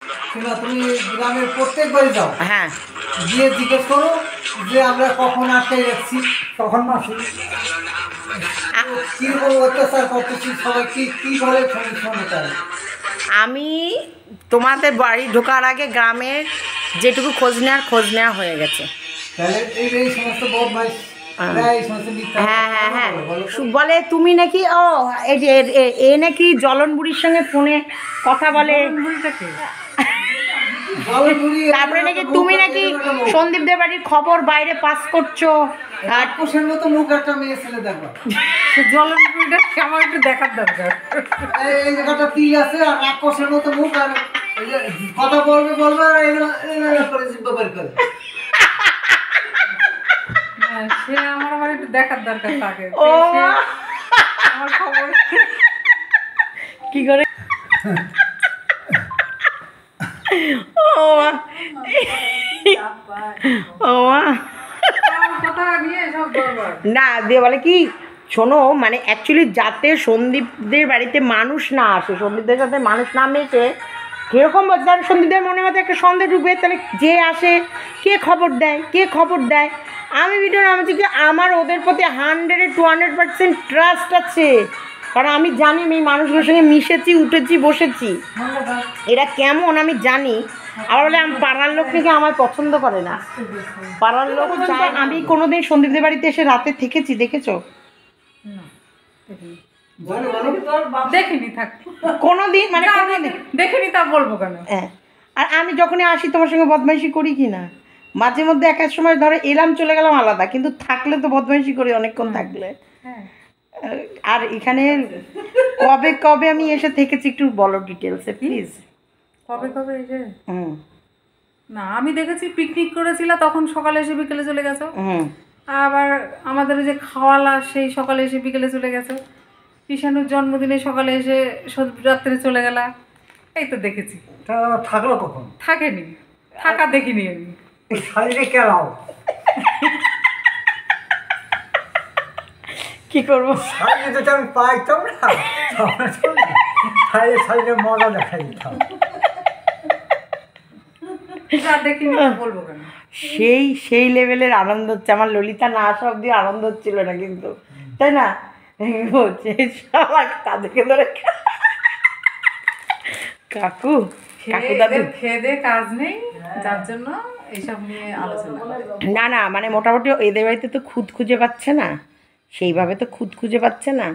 শোনো, তুমি গ্রামের প্রত্যেক বাড়ি যাও, হ্যাঁ গিয়ে জিজ্ঞেস করো যে আমরা কখন আটকাই রাখছি, কখন মাসি কিরকম অত্যাচার করতেছি, সবাই কি কি বলে শোনো তাই। আমি তোমাদের বাড়ি ঢোকার আগে গ্রামের যেটুকু খোঁজ নেওয়া হয়ে গেছে। তাহলে এই সমস্ত বদমাইশ এই সমস্ত মিথ্যা হ্যাঁ হ্যাঁ হ্যাঁ বলে তুমি নাকি ও এই যে এ নাকি জলন বুড়ির সঙ্গে ফোনে কথা বলে, তারপরে নাকি তুমি নাকি সন্দীপদের বাড়ির খবর বাইরে পাস করছো। রাক্ষসের মতো মুখ একটা মেয়ে ছেলে দেখবা, জলন বুড়িটা আমার একটু দেখার দরকার। এই জায়গাটা তিল আছে আর রাক্ষসের মতো মুখ, আর এই যে কথা বলবে আর এগুলো করে জিব্বা বের করে। সে আমার একটু দেখার দরকার থাকে। ও আমার খবর কি করে ও ও কথা নিয়ে সব দরকার না দিয়ে বলে কি শোনো, মানে অ্যাকচুয়ালি যাতে সন্দীপদের বাড়িতে মানুষ না আসে, সন্দীপদের সাথে মানুষ না মেশে, কীরকম বলছে আর সন্দীপদের মনের মধ্যে একটা সন্দেহ ঢুকবে, তাহলে যে আসে কে খবর দেয়। আমি ভিডিও নামাচ্ছি কি আমার ওদের প্রতি 100-200% ট্রাস্ট আছে, কারণ আমি জানি আমি মানুষগুলোর সঙ্গে মিশেছি, উঠেছি, বসেছি, এরা কেমন আমি জানি। আবার বলে আমি পাড়ার লোক নাকি আমার পছন্দ করে না, পাড়ার লোক চায়। আমি কোনোদিন সন্দীপদের বাড়িতে এসে রাতে থেকেছি, দেখেছো? দেখিনি থাক কোনোদিন মানে কোনোদিন দেখিনি, তা বলবো কেন? হ্যাঁ, আর আমি যখনই আসি তোমার সঙ্গে বদমাইশি করি কি না, মাঝে মধ্যে এক এক সময় ধরো এলাম চলে গেলাম আলাদা, কিন্তু থাকলে তো বদমাইশি করি অনেকক্ষণ থাকলে। আর এখানে কবে আমি এসে থেকেছি একটু বলো ডিটেলসে প্লিজ। কবে এই যে না আমি দেখেছি পিকনিক করেছিল, তখন সকালে এসে বিকেলে চলে গেছো। আবার আমাদের যে খাওয়ালা সেই সকালে এসে বিকেলে চলে গেছো। কিষানুর জন্মদিনে সকালে এসে রাত্রে চলে গেলা, এই তো দেখেছি। থাকলো কখন? থাকেনি, থাকা দেখিনি আমি। শাড়িটা কেলাও কি করবো, শাড়ি যদি আমি পাইতাম না, শাড়িটা মজা দেখাই দিতাম। দেখিনি বলবো কেন? সেই লেভেলের আনন্দ হচ্ছে আমার, ললিতা না আসা অব্দি আনন্দ হচ্ছিল না কিন্তু, তাই না? হচ্ছে তাদেরকে ধরে কাকু দাদু খেয়ে দে কাজ নেই, যার জন্য এইসব নিয়ে আলোচনা। না মানে মোটামুটি এদের বাড়িতে তো খুদ খুঁজে পাচ্ছে না, সেইভাবে তো খুদ খুঁজে পাচ্ছে না,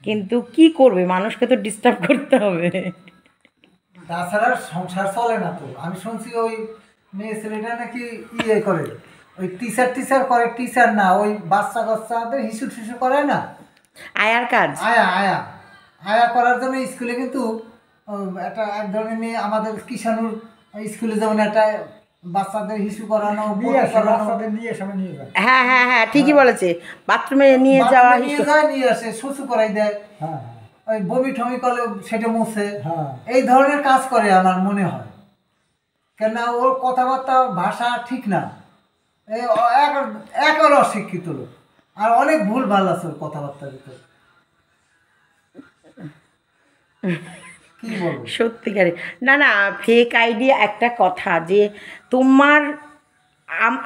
কিন্তু কি করবে, মানুষকে তো ডিস্টার্ব করতে হবে, তাছাড়া সংসার চলে না তো। আমি শুনছি ওই মেয়ে ছেলেটা নাকি ইয়ে করে, ওই টিচার করে, টিচার না ওই বাচ্চা কাচ্চাদের হিসু ঠিসু করে না, আয়ার কাজ, আয়া করার জন্য স্কুলে কিন্তু একটা এক ধরনের মেয়ে আমাদের কিষানুর স্কুলে যেমন একটা বাচ্চাদের হিসু করানো, হ্যাঁ ঠিকই বলেছে, বাথরুমে নিয়ে যাওয়া, নিয়ে আসে, শুশু করাই দেয়, ওই বমি টমি করলে সেটা মুছে, এই ধরনের কাজ করে আমার মনে হয়। কেননা ওর কথাবার্তা ভাষা ঠিক না, একেবারে অশিক্ষিত লোক, আর অনেক ভুল ভাল আছে ওর কথাবার্তার ভিতরে। কি বলবো সত্যিকারে না ফেক আইডিয়া একটা কথা, যে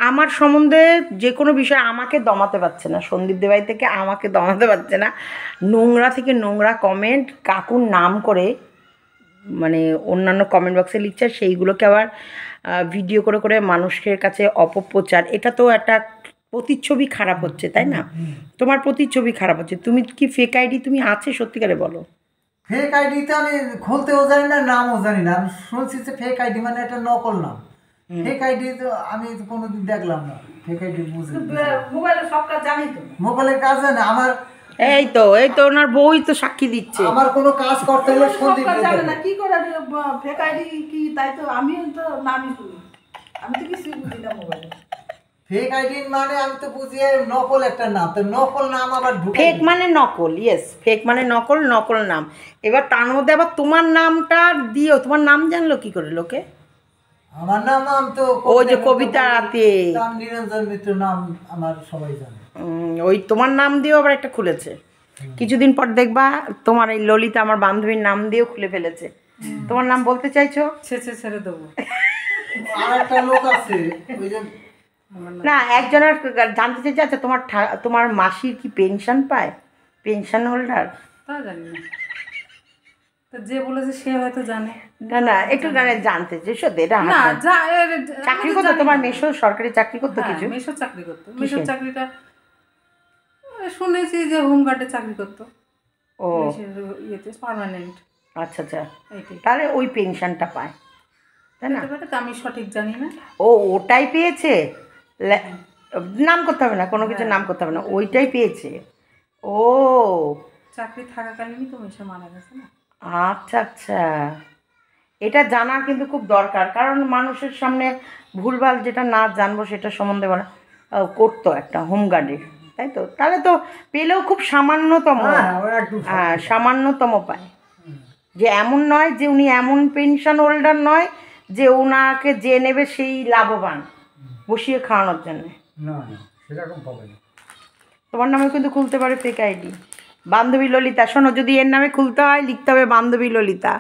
আমার সম্বন্ধে যে কোনো বিষয় আমাকে দমাতে পারছে না, সন্দীপ দেবাই থেকে আমাকে দমাতে পারছে না, নোংরা থেকে নোংরা কমেন্ট কাকুর নাম করে মানে অন্যান্য কমেন্ট বক্সে লিখছে, সেইগুলোকে আবার ভিডিও করে মানুষের কাছে অপপ্রচার, এটা তো একটা প্রতিচ্ছবি খারাপ হচ্ছে, তাই না? তোমার প্রতিচ্ছবি খারাপ হচ্ছে। তুমি কি ফেক আইডি তুমি আছে সত্যিকারে বলো? ফেক আইডিতে আমি খুলতেও জানি না, নামও জানি না। আমি শুনছি যে ফেক আইডি মানে একটা নকল নাম। ফেক আইডি তো আমি কোনোদিন দেখলাম না। ফেক আইডি বুঝি মোবাইলে সব কাজ জানি তো, মোবাইলের কাজ জানে আমার। এই তো ওনার বউই তো সাক্ষী দিচ্ছে, আমার কোনো কাজ করতে হলে সন্দীপ জানে না কি করে ফেক আইডি কি, তাই তো আমিও তো নামই শুনি, আমি তো কিছু বুঝি না মোবাইলে। ফেক আইডি মানে আমি তো বুঝি নকল একটা নাম, তো নকল নাম আবার ফেক মানে নকল, ইয়েস ফেক মানে নকল নাম। এবার তার মধ্যে আবার তোমার নামটা দিও, তোমার নাম জানলো কি করে লোকে? আমার নাম তো ওই যে কবিতা রাতে নিরঞ্জন মিত্র নাম আমার সবাই জানে, ওই তোমার নাম দিয়েও আবার একটা খুলেছে, কিছুদিন পর দেখবা তোমার এই ললিতা আমার বান্ধবীর নাম দিয়েও খুলে ফেলেছে। তোমার নাম বলতে চাইছো? ছেড়ে দেবো। আর একটা লোক আছে ওই যে না, একজনের জানতে চাইছে, আচ্ছা তোমার মাসির কি পেনশন পায়, পেনশন হোল্ডার? তা জানি না, তো যে বলেছে সে হয়তো জানে। না একটু জানতে চাই সত্যি, এটা না চাকরি করতো তোমার মেশো, সরকারি চাকরি করতো কিছু? মেশোর চাকরি করতো। মেশোর চাকরিটা শুনেছি যে হোমগার্ডে চাকরি করতো। ও ইয়েতে পার্মানেন্ট। আচ্ছা, তাহলে ওই পেনশনটা পায়, তাই না? আমি সঠিক জানি না। ওটাই পেয়েছে, নাম করতে হবে না, কোনো কিছু নাম করতে হবে না, ওইটাই পেয়েছে। ও চাকরি থাকাকালীনই তো মেশো মারা গেছে না। আচ্ছা, এটা জানার কিন্তু খুব দরকার, কারণ মানুষের সামনে ভুলভাল যেটা না জানবো সেটা সম্বন্ধে করতো একটা হোমগার্ডে, তাই তো? তাহলে তো পেলেও খুব সামান্যতম, হ্যাঁ সামান্যতম পায়, যে এমন নয় যে উনি এমন পেনশন হোল্ডার নয় যে ওনাকে যে নেবে সেই লাভবান বসিয়ে খাওয়ানোর জন্যে। না সেরকম পাবে না। তোমার নামে কিন্তু খুলতে পারে ফেক আইডি, বান্ধবী ললিতা। শোনো, যদি এর নামে খুলতে হয় লিখতে হবে বান্ধবী ললিতা,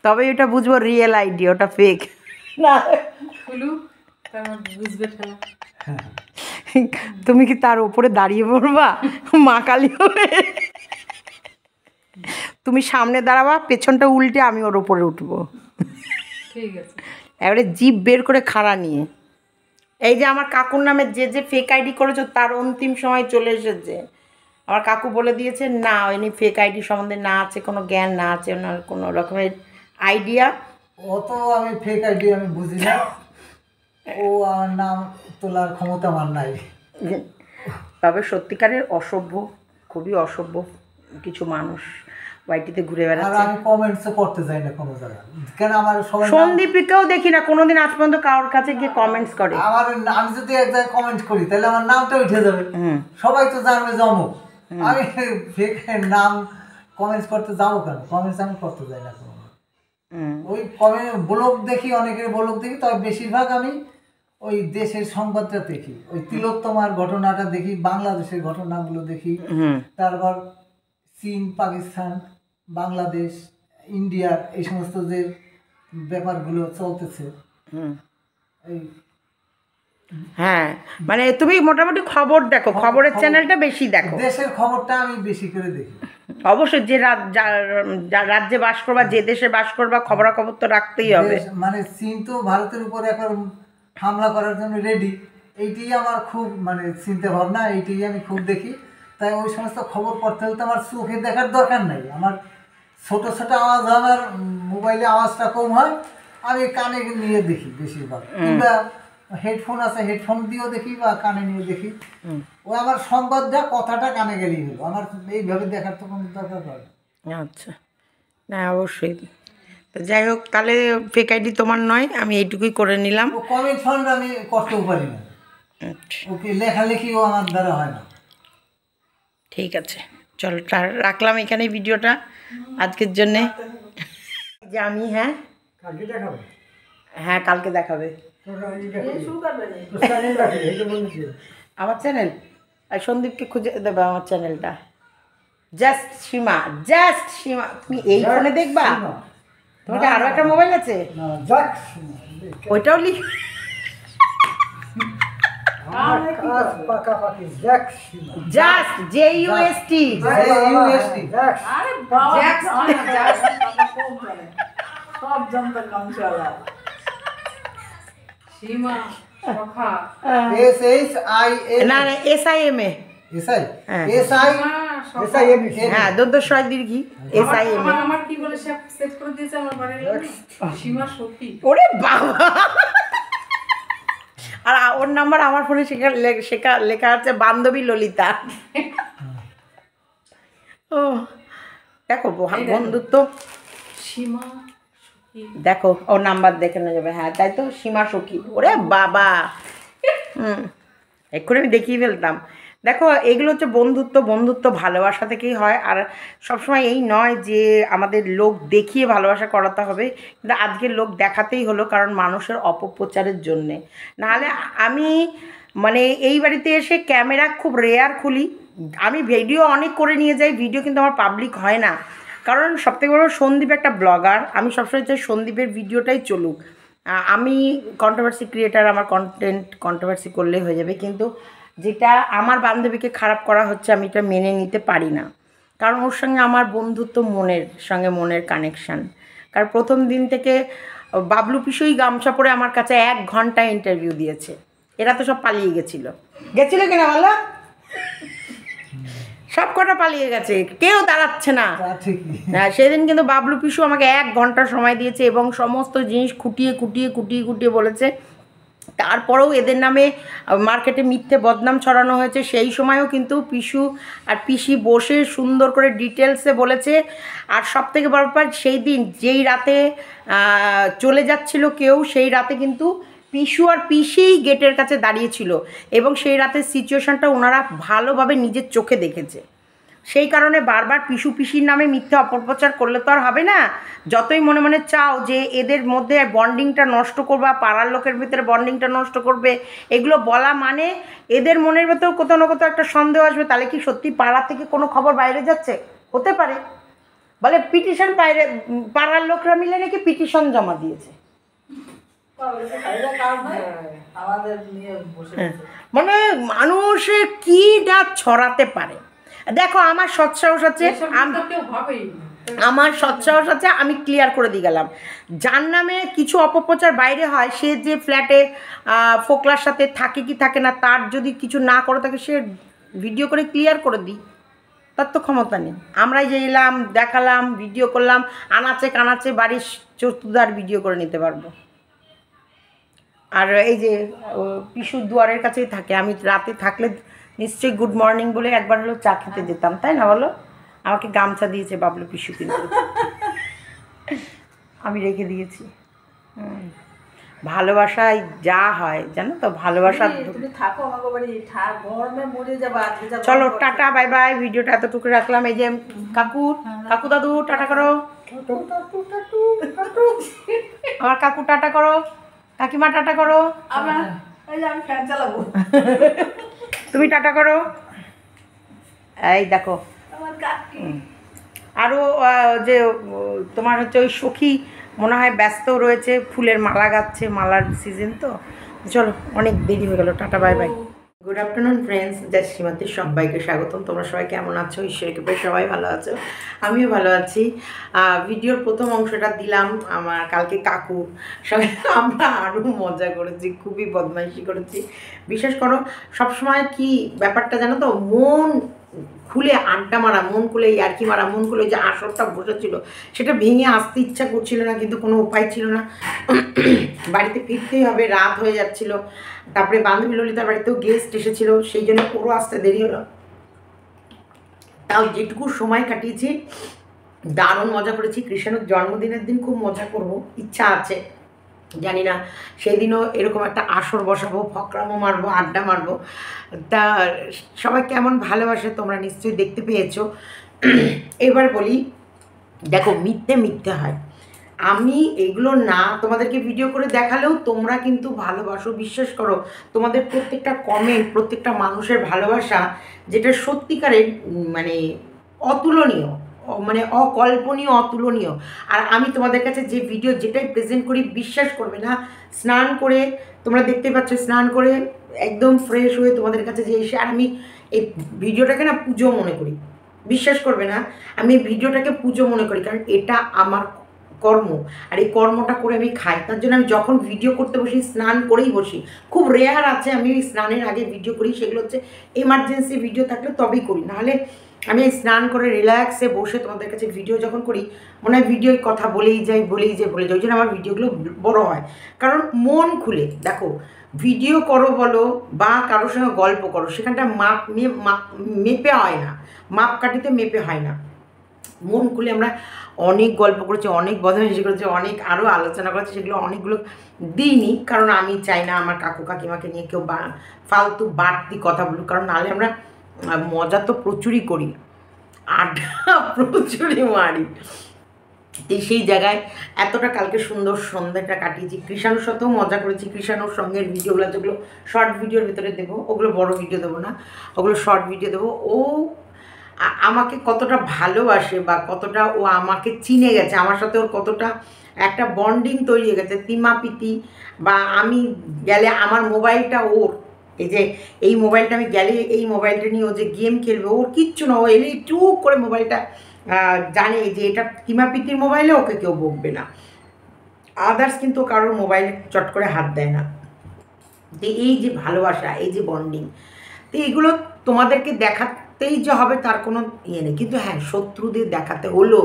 তবে ওটা বুঝবো রিয়েল আইডি, ওটা ফেক না। বুঝবে খেলা। তুমি কি তার উপরে দাঁড়িয়ে পড়বা মা কালী হবে? তুমি সামনে দাঁড়াবা, পেছনটা উল্টে আমি ওর উপরে উঠবো। ঠিক আছে, এবারে জিভ বের করে খাড়া নিয়ে। এই যে আমার কাকুর নামে যে ফেক আইডি করেছো তার অন্তিম সময় চলে এসেছে। আমার কাকু বলে দিয়েছে না, এমনি ফেক আইডি সম্বন্ধে না আছে কোনো জ্ঞান, না আছে ওনার কোনো রকমের আইডিয়া। অত আমি ফেক আইডি আমি বুঝি না, ও আমার নাম তোলার ক্ষমতা আমার নাই। তবে সত্যিকারের অসভ্য, খুবই অসভ্য কিছু মানুষ ওয়াইটিতে ঘুরে বেড়াচ্ছে। আর আমি কমেন্টসও করতে যাই না কোনো জায়গায়, কেন আমার সবাই সন্দীপকেও দেখি না কোনোদিন আজ পর্যন্ত কারোর কাছে গিয়ে কমেন্টস করে। আমি যদি এক জায়গায় কমেন্ট করি তাহলে আমার নামটা উঠে যাবে, সবাই তো জানবে যে অমুক। আমি ফেক নাম কমেন্টস করতে যাবো কেন? কমেন্টস আমি করতে যাই না কোনো। ওই ব্লগ দেখি, অনেকের ব্লগ দেখি, তবে বেশিরভাগ আমি ওই দেশের সংবাদটা দেখি, ওই তিলোত্তমার ঘটনাটা দেখি, বাংলাদেশের ঘটনাগুলো দেখি, তারপর চীন, পাকিস্তান, বাংলাদেশ, ইন্ডিয়ার এই সমস্ত যে ব্যাপারগুলো চলতেছে। এই হ্যাঁ, মানে তুমি মোটামুটি খবর দেখো, খবরের চ্যানেলটা বেশি দেখো। দেশের খবরটা আমি বেশি করে দেখি। অবশ্যই যে রাজ্যে বাস করবা, যে দেশে বাস করবা, খবরাখবর তো রাখতেই হবে। মানে চীন তো ভারতের উপরে এখন হামলা করার জন্য রেডি, এইটাই আমার খুব মানে চিন্তা ভাবনা, এইটাই আমি খুব দেখি। তাই ওই সমস্ত খবর পড়তে হলে তো আমার চোখে দেখার দরকার নাই, আমার ছোট ছোট আওয়াজ, আমার মোবাইলে আওয়াজটা কম হয়, আমি কানে নিয়ে দেখি বেশিরভাগ, কিংবা হেডফোন আছে হেডফোন দিয়েও দেখি বা কানে নিয়ে দেখি। ও আমার সংবাদটা কথাটা কানে গেলেই হলো, আমার এইভাবে দেখার তো কোনো দরকার পড়ে না। আচ্ছা, না অবশ্যই। তো যাই হোক, তাহলে ফেক আইডি তোমার নয়, আমি এইটুকুই করে নিলাম। ও কমেন্ট ফন্ড আমি করতেও পারি না, ওকে লেখালেখিও আমার দ্বারা হয় না। ঠিক আছে, চলো রাখলাম এখানেই ভিডিওটা আজকের জন্যে। যে আমি হ্যাঁ কালকে দেখাবে আমার চ্যানেল, আর সন্দীপকে খুঁজে দেবে আমার চ্যানেলটা, জাস্ট সীমা। তুমি এই ফোনে দেখবা? তোমাকে আরো একটা মোবাইল আছে, ওইটাও লিখ। Just JUST। না SIMA, হ্যাঁ দোদ্দশয় দীর্ঘি SIMA। আমার কি বলে সেভ করে দিয়েছে আমার বাড়ির সীমা সখী। ওরে বাবা, আর ওর নাম্বার আমার ফোনে লেখা আছে বান্ধবী ললিতা। ও দেখো বন্ধুত্ব, সীমা দেখো ওর নাম্বার দেখে নেওয়া যাবে। হ্যাঁ তাই তো, সীমা সখী। ওরে বাবা, এক্ষুনি আমি দেখিয়ে ফেলতাম। দেখো এগুলো হচ্ছে বন্ধুত্ব ভালোবাসা থেকেই হয়। আর সবসময় এই নয় যে আমাদের লোক দেখিয়ে ভালোবাসা করাতে হবে, কিন্তু আজকের লোক দেখাতেই হলো, কারণ মানুষের অপপ্রচারের জন্যে। নাহলে আমি মানে এই বাড়িতে এসে ক্যামেরা খুব রেয়ার খুলি, আমি ভিডিও অনেক করে নিয়ে যাই, ভিডিও কিন্তু আমার পাবলিক হয় না। কারণ সবথেকে বড় সন্দীপ একটা ব্লগার, আমি সবসময় চাই সন্দীপের ভিডিওটাই চলুক। আমি কন্ট্রোভার্সি ক্রিয়েটার, আমার কন্টেন্ট কন্ট্রোভার্সি করলে হয়ে যাবে, কিন্তু যেটা আমার বান্ধবীকে খারাপ করা হচ্ছে আমি এটা মেনে নিতে পারি না। কারণ ওর সঙ্গে আমার বন্ধুত্ব মনের কানেকশান। কারণ প্রথম দিন থেকে বাবলু পিসুই গামছা পরে আমার কাছে 1 ঘন্টা ইন্টারভিউ দিয়েছে। এরা তো সব পালিয়ে গেছিলো কিনা বলো? সব কটা পালিয়ে গেছে, কেউ দাঁড়াচ্ছে না। হ্যাঁ, সেদিন কিন্তু বাবলু পিসু আমাকে 1 ঘন্টা সময় দিয়েছে এবং সমস্ত জিনিস খুঁটিয়ে বলেছে। তারপরেও এদের নামে মার্কেটে মিথ্যে বদনাম ছড়ানো হয়েছে। সেই সময়ও কিন্তু পিসু আর পিসি বসে সুন্দর করে ডিটেলসে বলেছে। আর সবথেকে বড় ব্যাপার, সেই দিন যেই রাতে চলে যাচ্ছিল কেউ, সেই রাতে কিন্তু পিসু আর পিসিই গেটের কাছে দাঁড়িয়েছিল এবং সেই রাতের সিচুয়েশানটা ওনারা ভালোভাবে নিজের চোখে দেখেছে। সেই কারণে বারবার পিসু পিসির নামে মিথ্যে অপপ্রচার করলে তো আর হবে না। যতই মনে মনে চাও যে এদের মধ্যে বন্ডিংটা নষ্ট করবা, পাড়ার লোকের ভিতরে বন্ডিংটা নষ্ট করবে, এগুলো বলা মানে এদের মনের ভেতর কোথাও না কোথাও একটা সন্দেহ আসবে, তাহলে কি সত্যি পাড়া থেকে কোনো খবর বাইরে যাচ্ছে? হতে পারে। বলে পিটিশন বাইরে, পাড়ার লোকরা মিলে নাকি পিটিশন জমা দিয়েছে। মানে মানুষের কি না ছড়াতে পারে। দেখো আমার সৎসাহস আছে, আমি ক্লিয়ার করে দিয়ে গেলাম। যার নামে কিছু অপপ্রচার বাইরে হয়, সে যে ফ্ল্যাটে ফোকলার সাথে থাকে কি থাকে না, তার যদি কিছু না করে থাকে সে ভিডিও করে ক্লিয়ার করে দিই, তার তো ক্ষমতা নেই। আমরাই যে এলাম, দেখালাম, ভিডিও করলাম, আনাচে কানাচে বাড়ির চতুর্দার ভিডিও করে নিতে পারবো। আর এই যে পিসুর দুয়ারের কাছেই থাকে, আমি রাতে থাকলে নিশ্চয়ই গুড মর্নিং বলে একবার হলো চা খেতে যেতাম, তাই না বলো? আমাকে গামছা দিয়েছে বাবলু পিসু, কিন্তু আমি রেখে দিয়েছি। ভালোবাসায় যা হয় জানো তো, ভালোবাসা। চলো টাটা, বাই বাই। ভিডিওটা এতটুকু রাখলাম। এই যে কাকু দাদু টাটা করো, আমার কাকু টাটা করো, কাকিমা টাটা করো, তুমি টাটা করো। এই দেখো আরও যে তোমার হচ্ছে ওই সখী মনে হয় ব্যস্ত রয়েছে, ফুলের মালা গাচ্ছে, মালার সিজন তো। চলো, অনেক দেরি হয়ে গেল, tata bye bye. Good afternoon friends, জয় শ্রীমতীর সবাইকে স্বাগতম। তোমরা সবাই কেমন আছো? ঈশ্বরকে পেয়ে সবাই ভালো আছো, আমিও ভালো আছি। ভিডিওর প্রথম অংশটা দিলাম আমার কালকে কাকুর সঙ্গে, আমরা আরও মজা করেছি, খুবই বদমাইশি করেছি। বিশেষ করো সবসময় কি ব্যাপারটা জানো তো, মন খুলে আড্ডা মারা, মন খুলে ইয়ার্কি মারা, মন খুলে যে আসরটা বসেছিল সেটা ভেঙে আসতে ইচ্ছা করছিল না, কিন্তু কোনো উপায় ছিল না। বাড়িতে ফিরতেই হবে, রাত হয়ে যাচ্ছিল। তারপরে বান্ধবী ললিতার বাড়িতেও গেস্ট এসেছিলো, সেই জন্য পুরো আসতে দেরি হলো। তাও যেটুকু সময় কাটিয়েছি দারুণ মজা করেছি। কৃষাণুর জন্মদিনের দিন খুব মজা করব, ইচ্ছা আছে, জানি না সেই দিনও এরকম একটা আসর বসাবো, ফকরামো মারবো, আড্ডা মারবো। তা সবাই কেমন ভালোবাসে তোমরা নিশ্চয়ই দেখতে পেয়েছো। এবার বলি, দেখো মিথ্যে হয়। আমি এগুলো না তোমাদেরকে ভিডিও করে দেখালেও তোমরা কিন্তু ভালোবাসো, বিশ্বাস করো। তোমাদের প্রত্যেকটা কমেন্ট, প্রত্যেকটা মানুষের ভালোবাসা, যেটা সত্যিকারের মানে অতুলনীয়, মানে অকল্পনীয়, অতুলনীয়। আর আমি তোমাদের কাছে যে ভিডিও যেটাই প্রেজেন্ট করি, বিশ্বাস করবে না, স্নান করে, তোমরা দেখতে পাচ্ছ স্নান করে একদম ফ্রেশ হয়ে তোমাদের কাছে যে এসে, আর আমি এই ভিডিওটাকে না পুজো মনে করি। বিশ্বাস করবে না, আমি এই ভিডিওটাকে পুজো মনে করি, কারণ এটা আমার কর্ম, আর এই কর্মটা করে আমি খাই। তার জন্য আমি যখন ভিডিও করতে বসি স্নান করেই বসি। খুব রেয়ার আছে আমি স্নানের আগে ভিডিও করি, সেগুলো হচ্ছে এমার্জেন্সি ভিডিও থাকলে তবেই করি, নাহলে আমি স্নান করে রিল্যাক্সে বসে তোমাদের কাছে ভিডিও যখন করি, মনে হয় ভিডিওর কথা বলেই যাই। ওই জন্য আমার ভিডিওগুলো বড় হয়। কারণ মন খুলে দেখো, ভিডিও করো বলো বা কারোর সঙ্গে গল্প করো, সেখানটা মেপে হয় না, মাপকাঠিতে মেপে হয় না। মন খুলে আমরা অনেক গল্প করেছি, অনেক বদমাইশি করেছি, অনেক আরও আলোচনা করেছি, সেগুলো অনেকগুলো দিইনি, কারণ আমি চাই না আমার কাকু কাকিমাকে নিয়ে কেউ ফালতু বাড়তি কথা বলুক। কারণ নাহলে আমরা মজা তো প্রচুরই করি, আড্ডা প্রচুরই মারি। সেই জায়গায় এতটা কালকে সুন্দর সন্ধ্যাটা কাটিয়েছি। কৃষাণুর সাথেও মজা করেছি। কৃষাণুর সঙ্গের ভিডিওগুলো যেগুলো শর্ট ভিডিওর ভিতরে দেবো, ওগুলো বড় ভিডিও দেবো না, ওগুলো শর্ট ভিডিও দেবো। ও আমাকে কতটা ভালোবাসে বা কতটা ও আমাকে চিনে গেছে, আমার সাথে ওর কতটা একটা বন্ডিং তৈরি হয়ে গেছে, তিমাপিতি। বা আমি গেলে আমার মোবাইলটা ওর, এই যে এই মোবাইলটা আমি গেলে এই মোবাইলটা নিয়ে ও যে গেম খেলবে, ওর কিচ্ছু না, ও এলে টুক করে মোবাইলটা জানে যে এটা তিমাপিতির মোবাইলে, ওকে কেউ বকবে না। আদার্স কিন্তু কারোর মোবাইলে চট করে হাত দেয় না। তো এই যে ভালোবাসা, এই যে বন্ডিং, তো এইগুলো তোমাদেরকে দেখাতেই যে হবে তার কোনো ইয়ে নেই। কিন্তু হ্যাঁ, শত্রুদের দেখাতে হলো।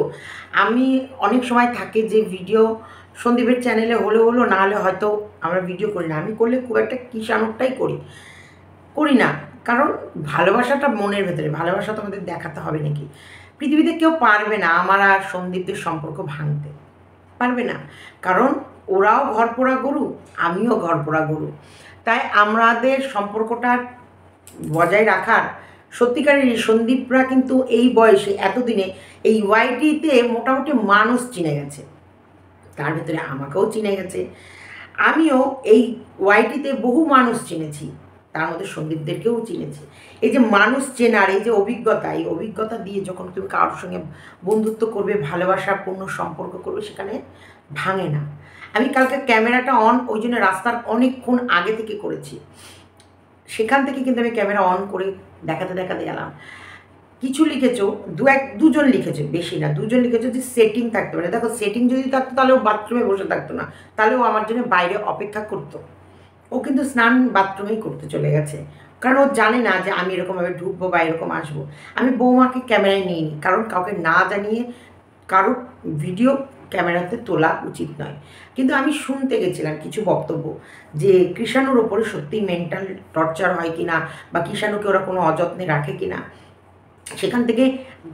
আমি অনেক সময় থাকে যে ভিডিও সন্দীপের চ্যানেলে হলো না হলে হয়তো আমরা ভিডিও করি না। আমি করলে খুব একটা কিষাণকটাই করি না, কারণ ভালোবাসাটা মনের ভেতরে, ভালোবাসা তো আমাদের দেখাতে হবে নাকি? পৃথিবীতে কেউ পারবে না আমার আর সন্দীপের সম্পর্ক ভাঙতে, পারবে না। কারণ ওরাও ঘরপোড়া গরু, আমিও ঘরপোড়া গরু। তাই আমাদের সম্পর্কটা বজায় রাখার সত্যিকারের সন্দীপরা কিন্তু এই বয়সে এতদিনে এই ওয়াইটিতে মোটামুটি মানুষ চিনে গেছে, তার ভিতরে আমাকেও চিনে গেছে। আমিও এই ওয়াইটিতে বহু মানুষ চিনেছি, তার মধ্যে সন্দীপদেরকেও চিনেছি। এই যে মানুষ চেনার এই যে অভিজ্ঞতা, এই অভিজ্ঞতা দিয়ে যখন তুমি কারোর সঙ্গে বন্ধুত্ব করবে, ভালোবাসাপূর্ণ সম্পর্ক করবে, সেখানে ভাঙে না। আমি কালকে ক্যামেরাটা অন ওই জন্য রাস্তার অনেকক্ষণ আগে থেকে করেছি, সেখান থেকে কিন্তু আমি ক্যামেরা অন করে দেখাতে গেলাম। কিছু লিখেছো, দুজন লিখেছে, বেশি না, দুজন লিখেছো যে সেটিং থাকতে পারে। দেখো, সেটিং যদি থাকতো তাহলে ও বাথরুমে বসে থাকতো না, তাহলে ও আমার জন্য বাইরে অপেক্ষা করতো। ও কিন্তু স্নান বাথরুমেই করতে চলে গেছে, কারণ ও জানে না যে আমি এরকমভাবে ঢুকবো বা এরকম আসবো। আমি বৌমাকে ক্যামেরায় নিয়ে নিই, কারণ কাউকে না জানিয়ে কারোর ভিডিও ক্যামেরাতে তোলা উচিত নয়। কিন্তু আমি শুনতে গেছিলাম কিছু বক্তব্য যে কৃষাণুর ওপরে সত্যিই মেন্টাল টর্চার হয় কি না, বা কৃষাণুকে ওরা কোনো অযত্নে রাখে কি না। সেখান থেকে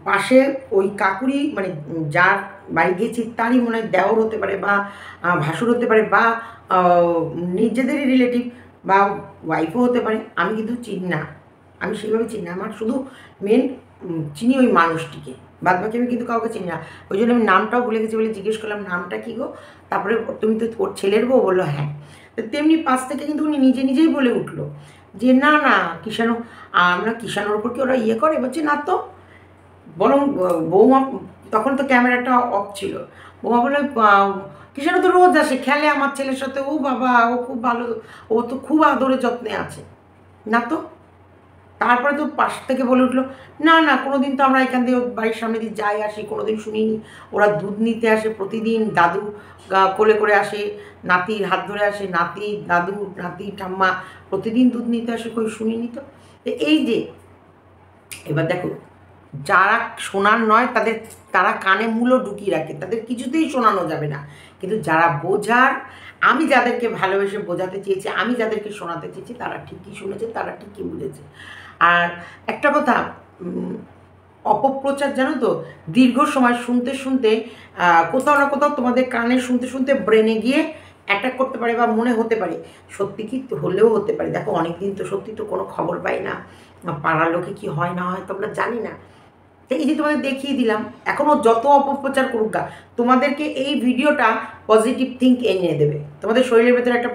পাশে ওই কাকুরি, মানে যার বাড়ি গেছি তারই মনে হয় দেওর হতে পারে, বা ভাসুর হতে পারে, বা নিজেদেরই রিলেটিভ, বা ওয়াইফও হতে পারে। আমি কিন্তু চিনি না, আমি সেইভাবে চিনি না। আমার শুধু মেন চিনি ওই মানুষটিকে, বাদ বাকি আমি কিন্তু কাউকে চিনি না। ওই জন্য আমি নামটাও ভুলে গেছি বলে জিজ্ঞেস করলাম, নামটা কী গো? তারপরে তুমি তো ওর ছেলের বউ, বললো হ্যাঁ। তো তেমনি পাশ থেকে কিন্তু উনি নিজেই বলে উঠলো যে না কৃষাণু, আমরা কৃষাণুর ওপর কি ওরা ইয়ে করে? বলছে না তো, বরং বৌমা, তখন তো ক্যামেরাটা অফ ছিল, বৌমা বলে কৃষাণু তো রোজ আসে, খেলে আমার ছেলের সাথে, ও বাবা ও খুব ভালো, ও তো খুব আদরে যত্নে আছে। না তো। তারপরে তো পাশ থেকে বলে উঠলো না কোনো দিন তো আমরা এখান থেকে বাড়ির সামনে দিয়ে যাই আসি, কোনো দিন শুনিনি ওরা দুধ নিতে আসে প্রতিদিন, দাদু কোলে করে আসে, নাতির হাত ধরে আসে, নাতি দাদু নাতি ঠাম্মা প্রতিদিন দুধ নিতে আসে, কই শুনিনি তো। এই যে এবার দেখো, যারা শোনার নয় তারা কানে মূলও ঢুকিয়ে রাখে, তাদের কিছুতেই শোনানো যাবে না। কিন্তু যারা বোঝার, আমি যাদেরকে ভালোবেসে বোঝাতে চেয়েছি, আমি যাদেরকে শোনাতে চেয়েছি, তারা ঠিকই শুনেছে, তারা ঠিকই বুঝেছে। আর একটা কথা, অপপ্রচার জানো তো, দীর্ঘ সময় শুনতে কোথাও না কোথাও তোমাদের কানে শুনতে ব্রেনে গিয়ে অ্যাটাক করতে পারে, বা মনে হতে পারে, সত্যি কি হলেও হতে পারে। দেখো, অনেকদিন তো সত্যি তো কোনো খবর পাই না, পাড়ার লোকে কি হয় না হয় তোমরা জানি না। এই যে তোমাদের দেখিয়ে দিলাম, এখনও যত অপপ্রচার করুক গা, তোমাদেরকে এই ভিডিওটা পজিটিভ থিঙ্ক এনে দেবে, তোমাদের শরীরের ভেতরে একটা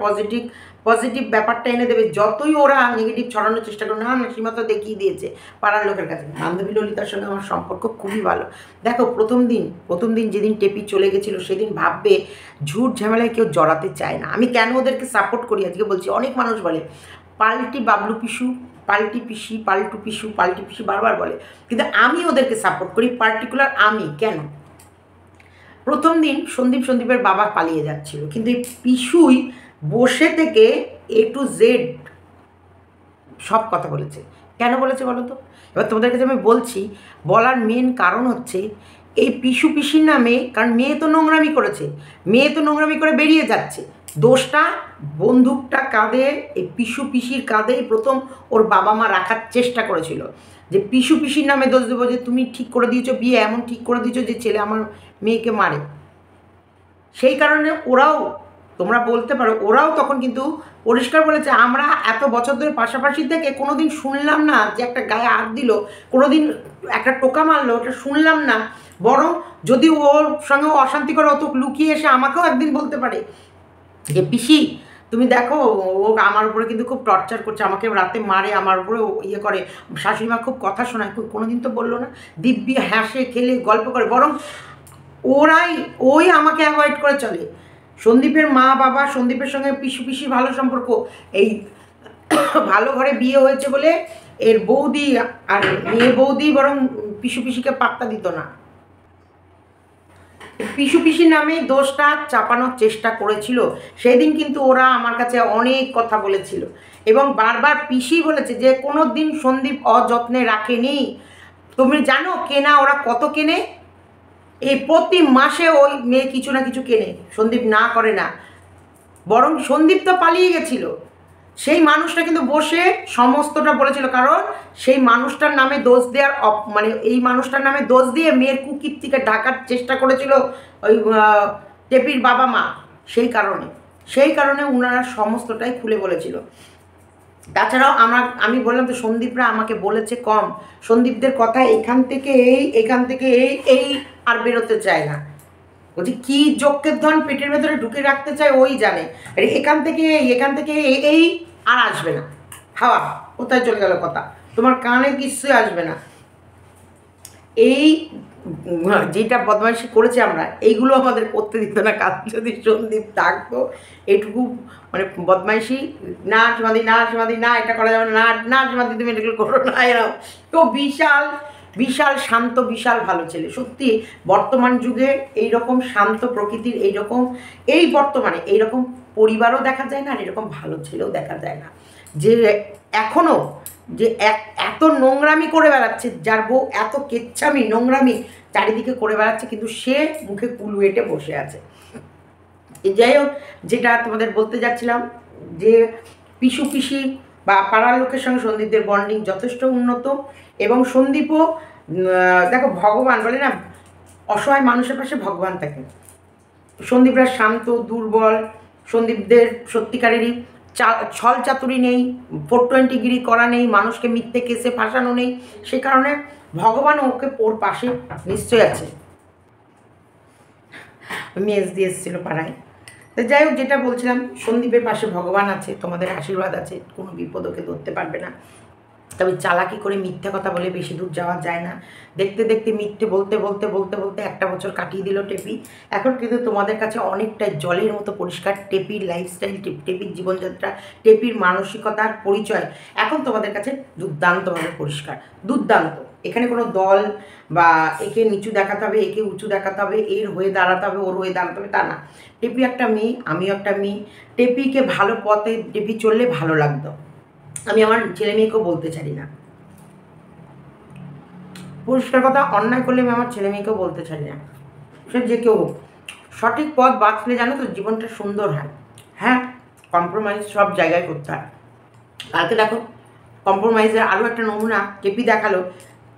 পজিটিভ ব্যাপারটা এনে দেবে। যতই ওরা নেগেটিভ ছড়ানোর চেষ্টা করে, না সীমা তো দেখিয়ে দিয়েছে পাড়ার লোকের কাছে। বান্ধবী ললিতার সঙ্গে আমার সম্পর্ক খুবই ভালো। দেখো, প্রথম দিন যেদিন টেপি চলে গেছিলো, সেদিন ভাববে ঝুট ঝামেলায় কেউ জড়াতে চায় না। আমি কেন ওদেরকে সাপোর্ট করি আজকে বলছি। অনেক মানুষ বলে পাল্টি বাবলু পিসু, পাল্টি পিসি, পাল্টু পিসু, পাল্টি পিসি বারবার বলে, কিন্তু আমি ওদেরকে সাপোর্ট করি। পার্টিকুলার আমি কেন? প্রথম দিন সন্দীপের বাবা পালিয়ে যাচ্ছিল, কিন্তু এই পিসুই বসে থেকে A to Z সব কথা বলেছে। কেন বলেছে বলো তো? এবার তোমাদের কাছে আমি বলছি, বলার মেন কারণ হচ্ছে এই পিসু পিসির নামে, কারণ মেয়ে তো নোংরামি করে বেরিয়ে যাচ্ছে। দোষটা, বন্দুকটা কাঁধে, এই পিসু পিসির কাঁধেই প্রথম ওর বাবা মা রাখার চেষ্টা করেছিল, যে পিসু পিসির নামে দোষ দেবো, যে তুমি ঠিক করে দিয়েছো বিয়ে, এমন ঠিক করে দিয়েছো যে ছেলে আমার মেয়েকে মারে। সেই কারণে তোমরা বলতে পারো, ওরাও তখন কিন্তু পরিষ্কার বলেছে, আমরা এত বছর ধরে পাশাপাশি থেকে কোনোদিন শুনলাম না যে একটা গায়ে হাত দিল, কোনোদিন একটা টোকা মারলো, ওটা শুনলাম না। বরং যদি ওর সঙ্গে অশান্তি করে, অত লুকিয়ে এসে আমাকেও একদিন বলতে পারে যে পিসি তুমি দেখো ও আমার উপরে কিন্তু খুব টর্চার করছে, আমাকে রাতে মারে, আমার উপরে ইয়ে করে, শাশুড়ি মা খুব কথা শোনায়, কোনোদিন তো বললো না, দিব্যি হাসে খেলে গল্প করে, বরং ওই আমাকে অ্যাভয়েড করে চলে। সন্দীপের মা বাবা, সন্দীপের সঙ্গে পিসি ভালো সম্পর্ক, এই ভালো ঘরে বিয়ে হয়েছে বলে এর বৌদি আর মেয়ে বৌদি বরং পিসিকে পাত্তা দিত না। পিসির নামেই দোষটা চাপানোর চেষ্টা করেছিল। সেই দিন কিন্তু ওরা আমার কাছে অনেক কথা বলেছিল এবং বারবার পিসি বলেছে যে কোনো দিন সন্দীপ অযত্নে রাখেনি। তুমি জানো কেনা ওরা কত কেনে? এই প্রতি মাসে ওই মেয়ে কিছু না কিছু কেনে, সন্দীপ না করে না, বরং সন্দীপ তো পালিয়ে গেছিল। সেই মানুষটা কিন্তু বসে সমস্তটা বলেছিল, কারণ সেই মানুষটার নামে দোষ দেওয়ার মানে এই মানুষটার নামে দোষ দিয়ে মেয়ের কুকীর্তিকে ঢাকার চেষ্টা করেছিল ওই টেপির বাবা মা। সেই কারণে ওনারা সমস্তটাই খুলে বলেছিল। তাছাড়াও আমি বললাম তো সন্দীপরা আমাকে বলেছে কম, সন্দীপদের কথা এখান থেকে এই আর বেরোতে চায় না। বলছি কী যজ্ঞের ধন পেটের ভেতরে ঢুকে রাখতে চায় ওই জানে। আর এখান থেকে এই আর আসবে না, হাওয়া কোথায় চলে গেল কথা, তোমার কানে কিছুই আসবে না। এই যেটা বদমাইশি করেছে আমরা, এইগুলো আমাদের করতে দিত না। কাজ যদি সন্দীপ থাকতো এটুকু মানে বদমাইশি, না সমাধি না এটা করা যাবে না সমাধি তুমি এগুলো করো না, এরাও তো বিশাল শান্ত, বিশাল ভালো ছেলে। সত্যি বর্তমান যুগে এইরকম শান্ত প্রকৃতির বর্তমানে এইরকম পরিবারও দেখা যায় না, আর এরকম ভালো ছেলেও দেখা যায় না, যে এখনও যে এত নোংরামি করে বেড়াচ্ছে, যার বউ এত কেচ্ছামি নোংরামি চারিদিকে করে বেড়াচ্ছে, কিন্তু সে মুখে কুলু এঁটে বসে আছে। যাই হোক, যেটা তোমাদের বলতে যাচ্ছিলাম, যে পিসি বা পাড়ার লোকের সঙ্গে সন্দীপদের বন্ডিং যথেষ্ট উন্নত। এবং সন্দীপও দেখো ভগবান বলে না, অসহায় মানুষের পাশে ভগবান থাকে। সন্দীপরা শান্ত, দুর্বল, সন্দীপদের সত্যিকারেরই ছল চাতুরি নেই, 420 গিরি করা নেই, মানুষকে মিথ্যে কেসে ফাঁসানো নেই, সে কারণে ভগবান ওর পাশে নিশ্চয়ই আছে। মেজ দিয়ে এসেছিলো পাড়ায়। তো যাই হোক, যেটা বলছিলাম, সন্দীপের পাশে ভগবান আছে, তোমাদের আশীর্বাদ আছে, কোনো বিপদ ওকে ধরতে পারবে না। তবে চালাকি করে মিথ্যে কথা বলে বেশি দূর যাওয়া যায় না। দেখতে মিথ্যে বলতে 1 বছর কাটিয়ে দিল টেপি। এখন কিন্তু তোমাদের কাছে অনেকটা জলের মতো পরিষ্কার টেপির লাইফস্টাইল, টেপির জীবনযাত্রা, টেপির মানসিকতার পরিচয় এখন তোমাদের কাছে দুর্দান্তভাবে পরিষ্কার, দুর্দান্ত। এখানে কোনো দল বা একে নিচু দেখাতে হবে, একে উঁচু দেখাতে হবে, এর হয়ে দাঁড়াতে হবে, ওর হয়ে দাঁড়াতে হবে, তা না। টেপি একটা মেয়ে, আমিও একটা মেয়ে। টেপিকে ভালো পথে টেপি চললে ভালো লাগতো। আমি আমার ছেলে মেয়েকেও বলতে চাই না, পরিষ্কার কথা, অন্যায় করলে আমি আমার ছেলে মেয়েকেও বলতে চাই না। সে যে কেউ হোক, সঠিক পথ বাঁচলে জানো তো জীবনটা সুন্দর হয়। হ্যাঁ, কম্প্রোমাইজ সব জায়গায় করতে হয়। কালকে দেখো কম্প্রোমাইজের আরও একটা নমুনা টেপি দেখালো।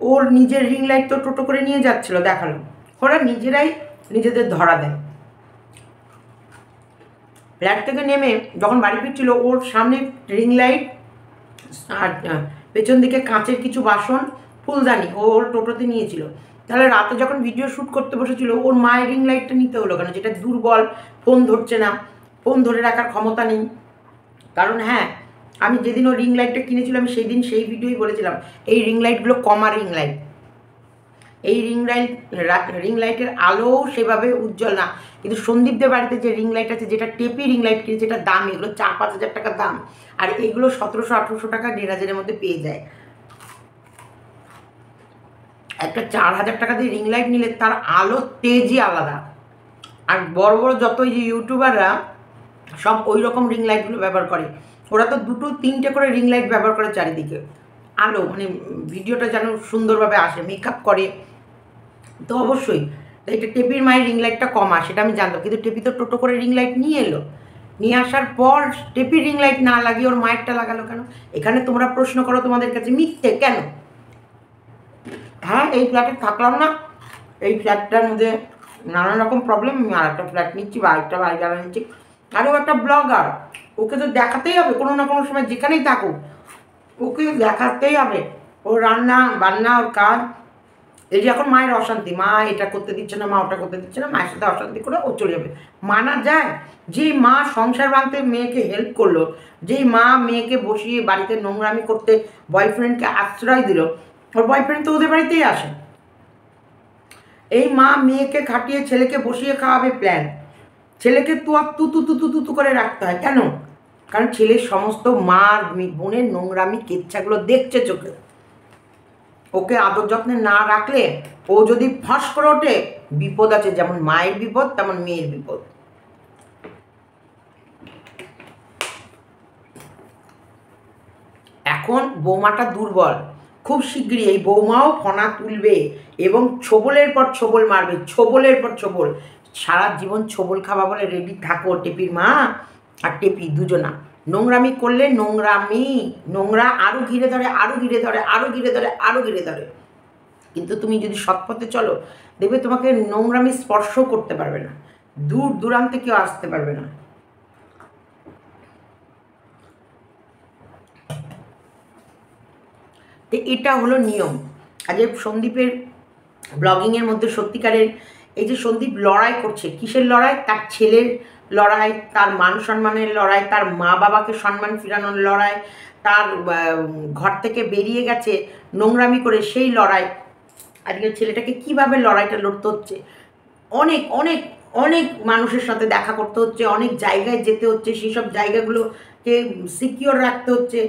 ওর নিজের রিং লাইট তো টোটো করে নিয়ে যাচ্ছিলো, দেখালো। ওরা নিজেরাই নিজেদের ধরা দেয়। ফ্ল্যাট থেকে নেমে যখন বাড়ি ফিরছিল, ওর সামনে রিং লাইট আর পেছন দিকে কাঁচের কিছু বাসন, ফুলদানি ওর টোটোতে নিয়েছিল। তাহলে রাতে যখন ভিডিও শ্যুট করতে বসেছিল, ওর মায়ের রিং লাইটটা নিতে হলো কেন? যেটা দুর্বল, ফোন ধরছে না, ফোন ধরে রাখার ক্ষমতা নেই। কারণ হ্যাঁ, আমি যেদিন ও রিং লাইটটা কিনেছিল, আমি সেই দিন সেই ভিডিওই বলেছিলাম, এই রিং লাইটগুলো কমা রিং লাইট। এই রিং লাইটের আলোও সেভাবে উজ্জ্বল না। কিন্তু সন্দীপদের বাড়িতে যে রিং লাইট আছে, যেটা টেপি রিং লাইট কিনে, যেটা দাম, এগুলো 4-5 হাজার টাকা দাম, আর এগুলো 1700-1800 টাকা 1500-এর মধ্যে পেয়ে যায়। একটা 4000 টাকা দিয়ে রিং লাইট নিলে তার আলো তেজই আলাদা। আর বড় বড় যত যে ইউটিউবাররা সব ওই রকম রিং লাইটগুলো ব্যবহার করে, ওরা তো 2-3টে করে রিং লাইট ব্যবহার করে চারিদিকে, আলো মানে ভিডিওটা যেন সুন্দরভাবে আসে, মেকআপ করে। তো অবশ্যই এটা টেপির মায়ের রিং লাইটটা কমা, সেটা আমি জানতাম, কিন্তু টেপি তো টোটো করে রিং লাইট নিয়ে এলো। নিয়ে আসার পর টেপির রিং লাইট না লাগিয়ে ওর মায়েরটা লাগালো কেন? এখানে তোমরা প্রশ্ন করো তোমাদের কাছে, মিথ্যে কেন? হ্যাঁ, এই ফ্ল্যাটে থাকলাম না, এই ফ্ল্যাটটার মধ্যে নানান রকম প্রবলেম, আমি আর একটা ফ্ল্যাট নিচ্ছি বা আরেকটা বাড়ি জানা নিচ্ছি। আরও একটা ব্লগার, ওকে তো দেখাতেই হবে কোনো না কোনো সময়, যেখানেই থাকুক ওকে দেখাতেই হবে। ওর রান্না বান্না, ওর কাজ, এই যে এখন মায়ের অশান্তি, মা এটা করতে দিচ্ছে না, মা ওটা করতে দিচ্ছে না, মায়ের সাথে অশান্তি করে ও চলে যাবে, মানা যায়? যেই মা সংসার ভাঙতে মেয়েকে হেল্প করলো, যেই মা মেয়েকে বসিয়ে বাড়িতে নোংরামি করতে বয়ফ্রেন্ডকে আশ্রয় দিল, ওর বয়ফ্রেন্ড তো ওদের বাড়িতেই আসে। এই মা মেয়েকে খাটিয়ে ছেলেকে বসিয়ে খাওয়াবে প্ল্যান, ছেলেকে তু করে রাখতে হয় কেন? কারণ ছেলের সমস্ত মার বোনের নোংরামি কেচ্ছাগুলো দেখছে চোখে। ওকে আদর যত্নে না রাখলে ও যদি ফস করে ওঠে, বিপদ আছে, যেমন মায়ের বিপদ তেমন মেয়ের বিপদ। এখন বৌমাটা দুর্বল, খুব শীঘ্রই এই বৌমাও ফনা তুলবে এবং ছোবলের পর ছোবল মারবে, ছোবলের পর ছোবল। সারা জীবন ছোবল খাওয়া বলে রেডি থাকো টেপির মা আর টেপি দুজনা। নোংরামি করলে নোংরা আরও ঘিরে ধরে, আরও ঘিরে ধরে, আরও ঘিরে ধরে, আরও ঘিরে ধরে। কিন্তু তুমি যদি সৎপথে চলো, দেখবে তোমাকে নোংরামি স্পর্শ করতে পারবে না, দূর দূরান্তে কেউ আসতে পারবে না। এটা হলো নিয়ম। আজ সন্দীপের ব্লগিংয়ের মধ্যে সত্যিকারের এই যে সন্দীপ লড়াই করছে, কিসের লড়াই? তার ছেলের লড়াই, তার মান সম্মানের লড়াই, তার মা বাবাকে সম্মান ফিরানোর লড়াই, তার ঘর থেকে বেরিয়ে গেছে নোংরামি করে সেই লড়াই। আজকে ছেলেটাকে কিভাবে লড়াইটা লড়তে হচ্ছে, অনেক অনেক অনেক মানুষের সাথে দেখা করতে হচ্ছে, অনেক জায়গায় যেতে হচ্ছে, সেই সব জায়গাগুলোকে সিকিওর রাখতে হচ্ছে।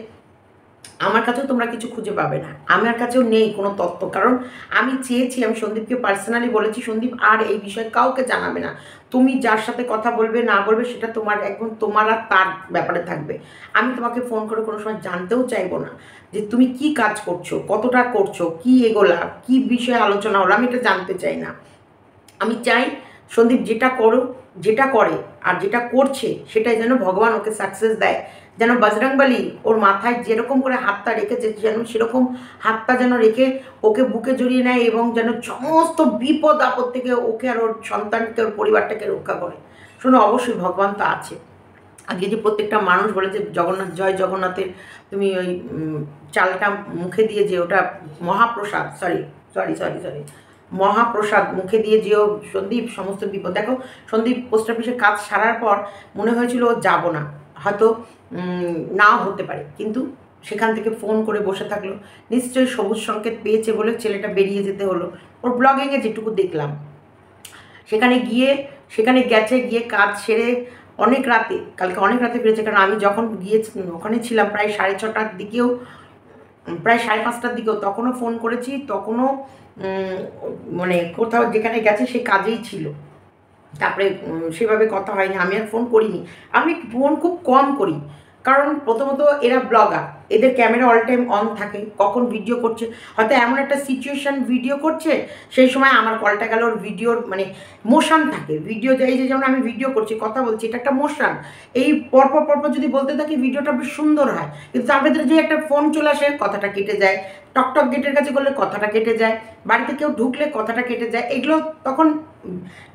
আমার কাছেও তোমরা কিছু খুঁজে পাবে না, আমার কাছেও নেই কোনো তথ্য, কারণ আমি চেয়েছি, আমি সন্দীপকে পার্সোনালি বলেছি, সন্দীপ আর এই বিষয়ে কাউকে জানাবে না, তুমি যার সাথে কথা বলবে না বলবে সেটা তোমার একদম তোমার আর তার ব্যাপারে থাকবে। আমি তোমাকে ফোন করে কোনো সময় জানতেও চাইবো না যে তুমি কি কাজ করছো, কতটা করছো, কি এগোলা, কি বিষয়ে আলোচনা হলো, আমি এটা জানতে চাই না। আমি চাই সন্দীপ যেটা যেটা করে আর যেটা করছে সেটাই যেন ভগবান ওকে সাকসেস দেয়, যেন বজরংবলী ওর মাথায় যেরকম করে হাতটা রেখেছে যেন সেরকম হাতটা যেন রেখে ওকে বুকে জড়িয়ে নেয় এবং যেন সমস্ত বিপদ আপদ থেকে ওকে আর ওর সন্তানকে, ওর পরিবারটাকে রক্ষা করে। শোনো, অবশ্যই ভগবান তো আছে। আজকে যে প্রত্যেকটা মানুষ বলে যে জগন্নাথ, জয় জগন্নাথের তুমি ওই চালটা মুখে দিয়ে যে ওটা মহাপ্রসাদ, সরি মহাপ্রসাদ মুখে দিয়ে যেও সন্দীপ, সমস্ত বিপদ। দেখো সন্দীপ পোস্ট অফিসের কাজ সারার পর মনে হয়েছিল ও যাবো না, হয়তো নাও হতে পারে, কিন্তু সেখান থেকে ফোন করে বসে থাকলো, নিশ্চয়ই সবুজ সংকেত পেয়েছে বলে ছেলেটা বেরিয়ে যেতে হলো। ওর ব্লগিংয়ে যেটুকু দেখলাম, সেখানে গিয়ে কাজ সেরে অনেক রাতে, কালকে অনেক রাতে ফিরেছে, কারণ আমি যখন ওখানে ছিলাম প্রায় 6:30টার দিকেও, প্রায় 5:30টার দিকেও, তখনও ফোন করেছি, তখনও মানে কোথাও যেখানে গেছে সে কাজেই ছিল, তারপরে সেভাবে কথা হয়নি, আমি আর ফোন করিনি। আমি ফোন খুব কম করি, কারণ প্রথমত এরা ব্লগার, এদের ক্যামেরা অল টাইম অন থাকে, কখন ভিডিও করছে, হয়তো এমন একটা সিচুয়েশান ভিডিও করছে, সেই সময় আমার কলটা গেল, ওর ভিডিওর মানে মোশন থাকে, ভিডিও এই যে যেমন আমি ভিডিও করছি, কথা বলছি, এটা একটা মোশন, এই পরপর যদি বলতে থাকি ভিডিওটা বেশ সুন্দর হয়, কিন্তু তার ভেতরে যে একটা ফোন চলে আসে, কথাটা কেটে যায়, টকটক গেটের কাছে করলে কথাটা কেটে যায়, বাড়িতে কেউ ঢুকলে কথাটা কেটে যায়, এগুলো তখন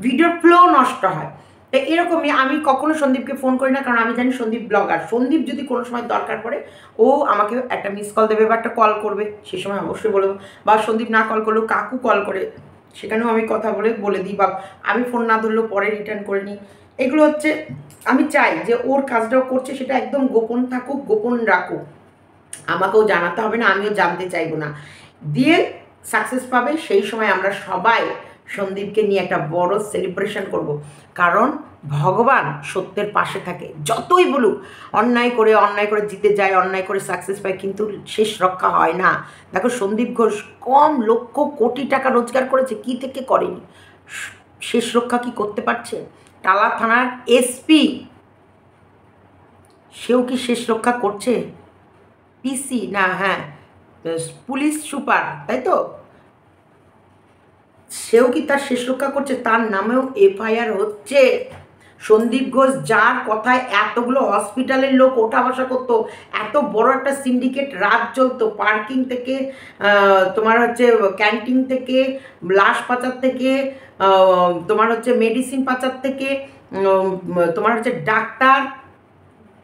ভিডিওর ফ্লো নষ্ট হয়। তো এরকমই আমি কখনো সন্দীপকে ফোন করি না, কারণ আমি জানি সন্দীপ ব্লগার। সন্দীপ যদি কোনো সময় দরকার পড়ে ও আমাকে একটা মিস কল দেবে বা একটা কল করবে, সেই সময় অবশ্যই বলবো, বা সন্দীপ না কল করলেও কাকু কল করে, সেখানেও আমি কথা বলে দিই, বা আমি ফোন না ধরলেও পরে রিটার্ন করে নিই। এগুলো হচ্ছে আমি চাই যে ওর কাজটাও করছে সেটা একদম গোপন থাকুক, গোপন রাখুক, আমাকেও জানাতে হবে না, আমিও জানতে চাইবো না, দিয়ে সাকসেস পাবে। সেই সময় আমরা সবাই সন্দীপকে নিয়ে একটা বড় সেলিব্রেশন করব, কারণ ভগবান সত্যের পাশে থাকে, যতই বলুক অন্যায় করে জিতে যায়, অন্যায় করে সাকসেস পায়, কিন্তু শেষ রক্ষা হয় না। দেখো সন্দীপ ঘোষ কম লক্ষ কোটি টাকা রোজগার করেছে, কি থেকে করেনি, শেষ রক্ষা কি করতে পারছে? টালা থানার এসপি, সেও কি শেষ রক্ষা করছে? পিসি না, হ্যাঁ পুলিশ সুপার, তাই তো, সেও কি তার শেষ রক্ষা করছে? তার নামেও এফআইআর হচ্ছে। সন্দীপ ঘোষ যার কথায় এতগুলো হসপিটালের লোক ওঠা বসা করতো, এত বড় একটা সিন্ডিকেট রাজ চলতো, পার্কিং থেকে তোমার হচ্ছে ক্যান্টিন থেকে, লাশ পাচার থেকে, তোমার হচ্ছে মেডিসিন পাচার থেকে, তোমার হচ্ছে ডাক্তার,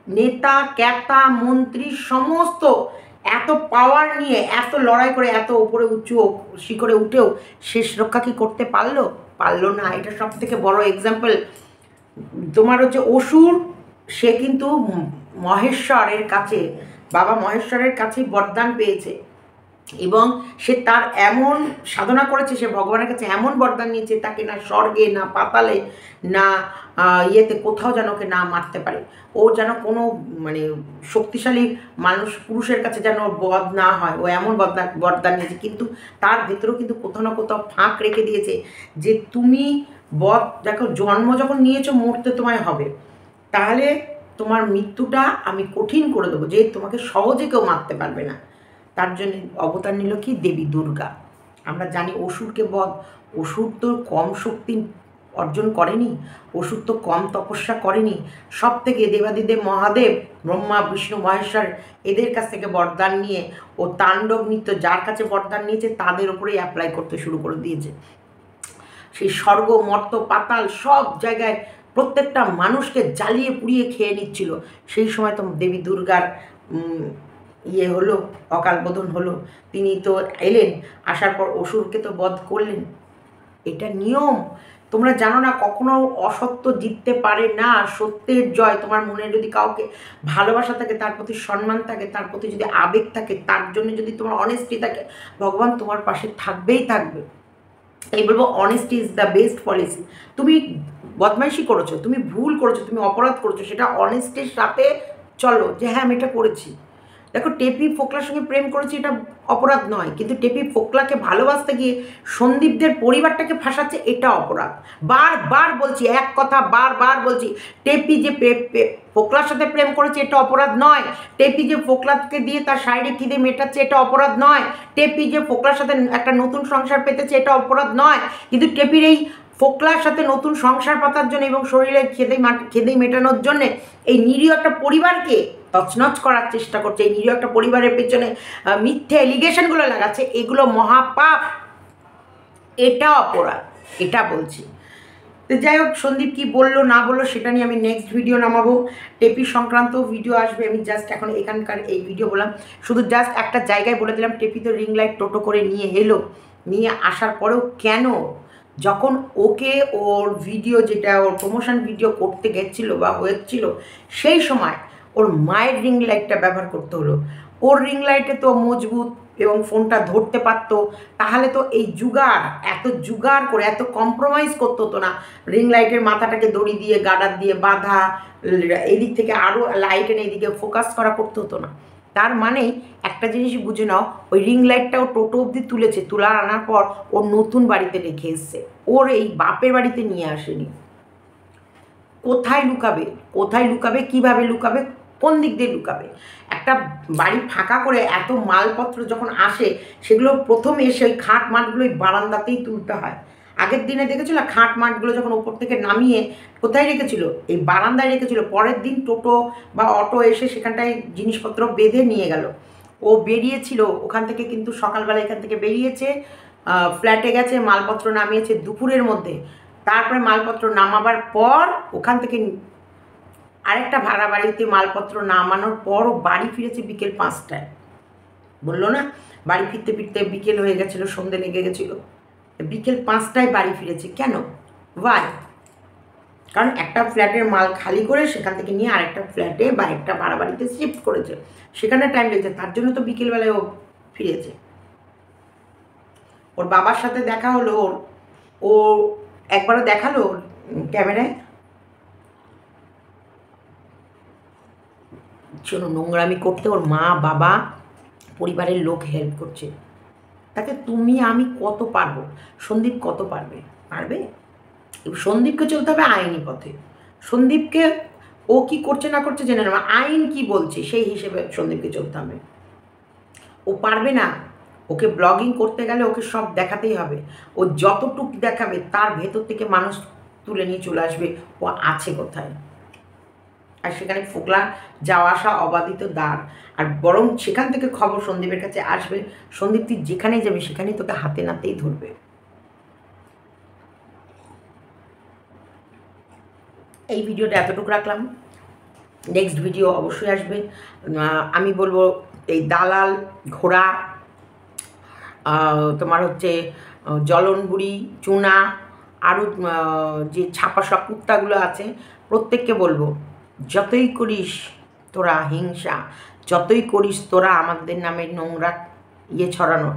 নেতা, ক্যাতা, মন্ত্রী, সমস্ত এত পাওয়ার নিয়ে এত লড়াই করে এত উপরে উঁচু শিখরে উঠেও শেষ রক্ষা কি করতে পারলো না। এটা সব থেকে বড় এক্সাম্পল। তোমার হচ্ছে অসুর, সে কিন্তু মহেশ্বরের কাছে, বাবা মহেশ্বরের কাছেই বরদান পেয়েছে এবং সে তার এমন সাধনা করেছে, সে ভগবানের কাছে এমন বরদান নিয়েছে, তাকে না স্বর্গে না পাতালে না ইয়েতে কোথাও যেন ওকে না মারতে পারে। ও যেন কোনো মানে শক্তিশালী মানুষ পুরুষের কাছে যেন বধ না হয়, ও এমন বরদান নিয়েছে। কিন্তু তার ভেতরেও কিন্তু কোথাও না কোথাও ফাঁক রেখে দিয়েছে যে তুমি বধ, দেখো জন্ম যখন নিয়েছো মরতে তোমায় হবে, তাহলে তোমার মৃত্যুটা আমি কঠিন করে দেবো, যে তোমাকে সহজে কেউ মারতে পারবে না। তার জন্য অবতার নিল কি দেবী দুর্গা। আমরা জানি অসুরকে বধ, অসুর তো কম শক্তি অর্জন করেনি, অসুর তো কম তপস্যা করেনি। সব থেকে দেবাদিদেব মহাদেব ব্রহ্মা বিষ্ণু মহেশ্বর এদের কাছ থেকে বরদান নিয়ে ও তাণ্ডব নৃত্য যার কাছে বরদান নিয়েছে তাদের উপরেই অ্যাপ্লাই করতে শুরু করে দিয়েছে। সেই স্বর্গ মর্ত পাতাল সব জায়গায় প্রত্যেকটা মানুষকে জ্বালিয়ে পুড়িয়ে খেয়ে নিচ্ছিল। সেই সময় তো দেবী দুর্গার ইয়ে হলো, অকাল বোধন হলো। তিনি তো এলেন, আসার পর অসুরকে তো বধ করলেন। এটা নিয়ম। তোমরা জানো না, কখনো অসত্য জিততে পারে না, সত্যের জয়। তোমার মনে যদি কাউকে ভালোবাসা থাকে, তার প্রতি সম্মান থাকে, তার প্রতি যদি আবেগ থাকে, তার জন্য যদি তোমার অনেস্টি থাকে, ভগবান তোমার পাশে থাকবেই থাকবে। এই বলবো honesty is the best policy. তুমি বদমাইশি করেছো, তুমি ভুল করেছো, তুমি অপরাধ করেছো, সেটা অনেস্টির সাথে চলো যে হ্যাঁ আমি এটা করেছি। দেখো টেপি ফোকলার সঙ্গে প্রেম করেছি, এটা অপরাধ নয়, কিন্তু টেপি ফোকলাকে ভালোবাসতে গিয়ে সন্দীপদের পরিবারটাকে ফাঁসাচ্ছে, এটা অপরাধ। বারবার বলছি এক কথা, বারবার বলছি, টেপি যে ফোকলার সাথে প্রেম করেছে এটা অপরাধ নয়। টেপি যে ফোকলাকে দিয়ে তার শারীরিক খিদে মেটাচ্ছে এটা অপরাধ নয়। টেপি যে ফোকলার সাথে একটা নতুন সংসার পেতেছে এটা অপরাধ নয়। কিন্তু টেপির এই ফোকলার সাথে নতুন সংসার পাতার জন্য এবং শরীরের খেদে মেটানোর জন্যে এই নিরীহ একটা পরিবারকে তছনছ করার চেষ্টা করছে, এই নিরীহ একটা পরিবারের পেছনে মিথ্যে এলিগেশনগুলো লাগাচ্ছে, এগুলো মহাপাপ, এটা অপরাধ, এটা বলছি। তো যাই হোক, সন্দীপ কী বললো না বললো সেটা নিয়ে আমি নেক্সট ভিডিও নামাবো। টেপি সংক্রান্ত ভিডিও আসবে। আমি জাস্ট এখন এখানকার এই ভিডিও বললাম, শুধু জাস্ট একটা জায়গায় বলে দিলাম, টেপি তো রিং লাইট টোটো করে নিয়ে এলো, নিয়ে আসার পরেও কেন যখন ওকে ওর ভিডিও, যেটা ওর প্রমোশন ভিডিও করতে গেছিলো বা হয়েছিল, সেই সময় ওর মায়ের রিং লাইটটা ব্যবহার করতে হলো। ওর রিং লাইটে তো মজবুত এবং ফোনটা ধরতে পারতো, তাহলে তো এই জুগাড় করে এত কম্প্রোমাইজ করতে হতো না। রিং লাইটের মাথাটাকে দড়ি দিয়ে গার্ডার দিয়ে বাঁধা, এদিক থেকে আরও লাইট এনে এদিকে ফোকাস করা করতে হতো না। তার মানে একটা জিনিস বুঝে নাও, ওই রিং লাইটটাও টোটো অবধি তুলেছে, তোলার আনার পর ওর নতুন বাড়িতে রেখে এসছে, ওর এই বাপের বাড়িতে নিয়ে আসেনি। কোথায় লুকাবে, কিভাবে লুকাবে, কোন দিক দিয়ে লুকাবে? একটা বাড়ি ফাঁকা করে এত মালপত্র যখন আসে, সেগুলো প্রথমে এসে ওই খাট মাঠগুলো ওই বারান্দাতেই তুলতে হয়। আগের দিনে দেখেছিল খাট মাঠগুলো যখন ওপর থেকে নামিয়ে কোথায় রেখেছিল? এই বারান্দায় রেখেছিল। পরের দিন টোটো বা অটো এসে সেখানটায় জিনিসপত্র বেঁধে নিয়ে গেল। ও বেরিয়েছিল ওখান থেকে, কিন্তু সকালবেলা এখান থেকে বেরিয়েছে, ফ্ল্যাটে গেছে, মালপত্র নামিয়েছে দুপুরের মধ্যে। তারপরে মালপত্র নামাবার পর ওখান থেকে আরেকটা ভাড়া বাড়িতে মালপত্র নামানোর পরও বাড়ি ফিরেছে বিকেল 5টায়। বললো না, বাড়ি ফিরতে ফিরতে বিকেল হয়ে গেছিলো, সন্ধে লেগে গেছিলো। বিকেল 5টায় বাড়ি ফিরেছে কেন? ওয়াই? কারণ একটা ফ্ল্যাটের মাল খালি করে সেখান থেকে নিয়ে আরেকটা ফ্ল্যাটে বা একটা ভাড়া বাড়িতে শিফট করেছে, সেখানে টাইম লেগেছে, তার জন্য তো বিকেলবেলায় ও ফিরেছে। ওর বাবার সাথে দেখা হলো, ও একবারও দেখালো ক্যামেরায়, শোনো, নোংরামি করতে ওর মা বাবা পরিবারের লোক হেল্প করছে তাকে। তুমি আমি কত পারবো? সন্দীপ কত পারবে? সন্দীপকে চলতে হবে আইনি পথে। সন্দীপকে ও কি করছে না করছে জেনে নেওয়া, আইন কি বলছে সেই হিসেবে সন্দীপকে চলতে হবে। ও পারবে না, ওকে ব্লগিং করতে গেলে ওকে সব দেখাতেই হবে। ও যতটুকু দেখাবে তার ভেতর থেকে মানুষ তুলে নিয়ে চলে আসবে ও আছে কোথায়। আর সেখানে ফোকলা যাওয়া আসা অবাধিত দ্বার, আর বরং সেখান থেকে খবর সন্দীপের কাছে আসবে। সন্দীপ তুই যেখানেই যাবি সেখানেই তোকে হাতে নাতেই ধরবে। এই ভিডিওটা এতটুকু রাখলাম, নেক্সট ভিডিও অবশ্যই আসবে। আমি বলবো এই দালাল ঘোড়া, তোমার হচ্ছে জলনবুড়ি, চুনা, আরও যে ছাপা সব কুত্তাগুলো আছে, প্রত্যেককে বলবো, যতই করিস তোরা হিংসা, যতই করিস তোরা আমাদের নামে নোংরা ছড়ানো,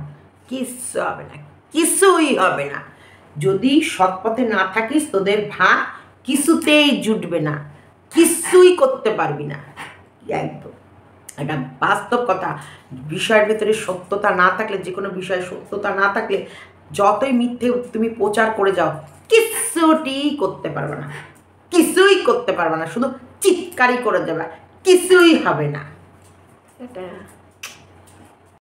কিচ্ছু হবে না, কিছুই হবে না। যদি সৎ পথে না থাকিস তোদের ভাত কিছুতেই জুটবে না, কিছুই করতে পারবি না। একদম এটা বাস্তব কথা। বিষয়ের ভেতরে সত্যতা না থাকলে, যে কোনো বিষয়ে সত্যতা না থাকলে যতই মিথ্যে তুমি প্রচার করে যাও, কিছুটি করতে পারবে না, কিছুই করতে পারবে না, শুধু চিৎকারই করে যাবে, কিছুই হবে না।